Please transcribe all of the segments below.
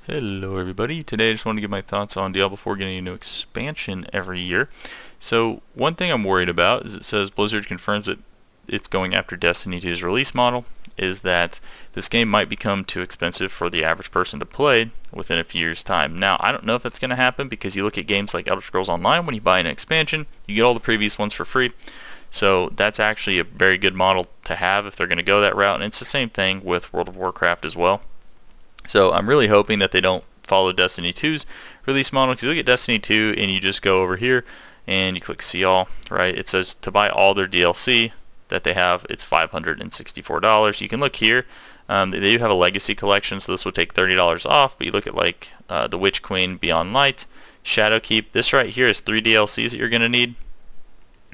Hello everybody, today I just want to give my thoughts on Diablo 4 getting a new expansion every year. So one thing I'm worried about is it says Blizzard confirms that it's going after Destiny 2's release model, is that this game might become too expensive for the average person to play within a few years' time. Now I don't know if that's going to happen because you look at games like Elder Scrolls Online, when you buy an expansion, you get all the previous ones for free. So that's actually a very good model to have if they're going to go that route, and it's the same thing with World of Warcraft as well. So I'm really hoping that they don't follow Destiny 2's release model, because you look at Destiny 2 and you just go over here and you click see all, right? It says to buy all their DLC that they have, it's $564. You can look here. They do have a legacy collection, so this will take $30 off, but you look at like the Witch Queen, Beyond Light, Shadowkeep. This right here is 3 DLCs that you're going to need,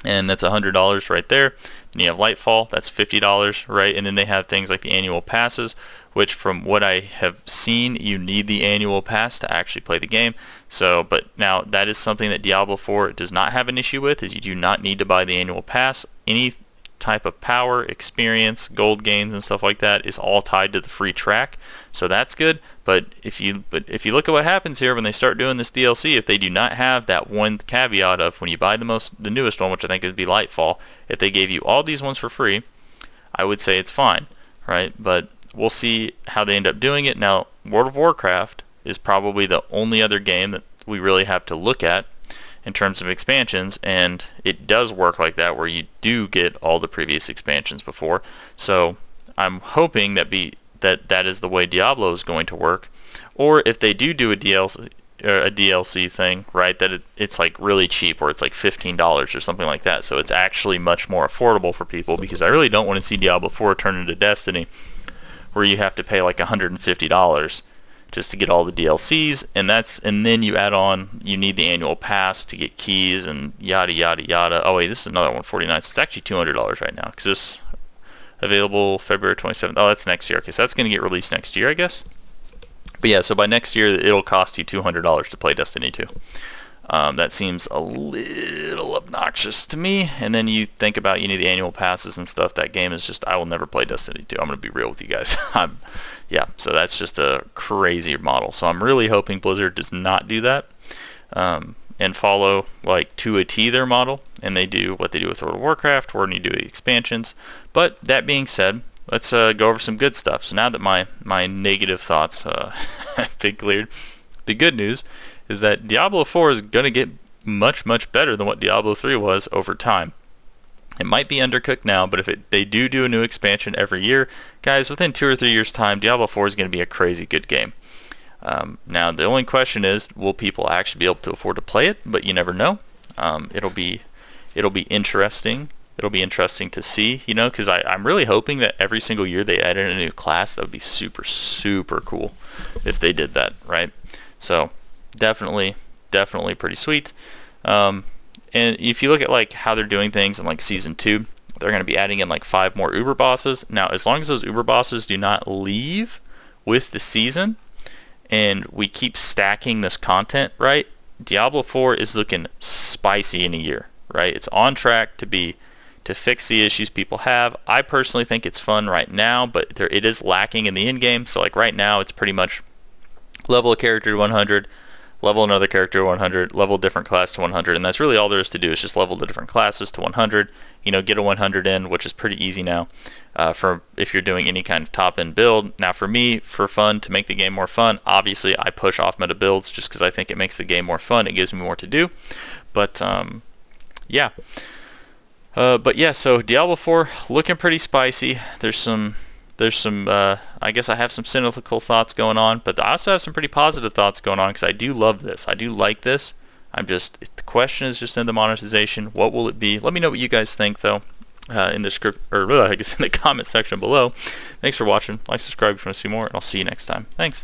and that's $100 right there. Then you have Lightfall, that's $50, right? And then they have things like the annual passes, which from what I have seen, you need the annual pass to actually play the game. So, but now that is something that Diablo 4 does not have an issue with, is you do not need to buy the annual pass. Any type of power, experience, gold gains and stuff like that is all tied to the free track. So that's good. But if you look at what happens here when they start doing this DLC, if they do not have that one caveat of when you buy the newest one, which I think would be Lightfall, if they gave you all these ones for free, I would say it's fine, right? But we'll see how they end up doing it. Now, World of Warcraft is probably the only other game that we really have to look at in terms of expansions, and it does work like that where you do get all the previous expansions before. So I'm hoping that that is the way Diablo is going to work. Or if they do a DLC thing, right, that it's like really cheap, or it's like $15 or something like that, so it's actually much more affordable for people, because I really don't want to see Diablo 4 turn into Destiny, where you have to pay like $150 just to get all the DLCs, and then you add on, you need the annual pass to get keys and yada yada yada. Oh wait, this is another one, $49. So it's actually $200 right now, because this available February 27th. Oh, that's next year. Okay, so that's going to get released next year, I guess. But yeah, so by next year it'll cost you $200 to play Destiny 2. That seems a little obnoxious to me. And then you think about, you need the annual passes and stuff. That game is just, I will never play Destiny 2. I'm going to be real with you guys. Yeah, so that's just a crazy model. So I'm really hoping Blizzard does not do that, and follow like to a T their model, and they do what they do with World of Warcraft, where you do expansions. But that being said, let's go over some good stuff. So now that my negative thoughts have been cleared, the good news is that Diablo 4 is going to get much, much better than what Diablo 3 was over time. It might be undercooked now, but if they do a new expansion every year, guys, within 2 or 3 years' time, Diablo 4 is going to be a crazy good game. Now, the only question is, will people actually be able to afford to play it? But you never know. It'll be interesting. It'll be interesting to see, because I'm really hoping that every single year they add in a new class. That would be super, super cool if they did that, right? So definitely pretty sweet. And if you look at like how they're doing things in like season 2, they're going to be adding in like 5 more Uber bosses. Now, as long as those Uber bosses do not leave with the season, and we keep stacking this content, right, Diablo 4 is looking spicy in a year, right? It's on track to fix the issues people have. I personally think it's fun right now, but it is lacking in the end game. So like right now, it's pretty much level a character to 100, level another character to 100, level a different class to 100, and that's really all there is to do, is just level the different classes to 100, get a 100 in, which is pretty easy now, for if you're doing any kind of top-end build. Now for me, for fun, to make the game more fun, obviously I push off-meta builds just because I think it makes the game more fun, it gives me more to do, but yeah. But yeah, so Diablo 4 looking pretty spicy. There's some I guess I have some cynical thoughts going on, but I also have some pretty positive thoughts going on, because I do love this. I do like this. The question is just in the monetization. What will it be? Let me know what you guys think, though, in the script, or I guess in the comment section below. Thanks for watching. Like, subscribe if you want to see more, and I'll see you next time. Thanks.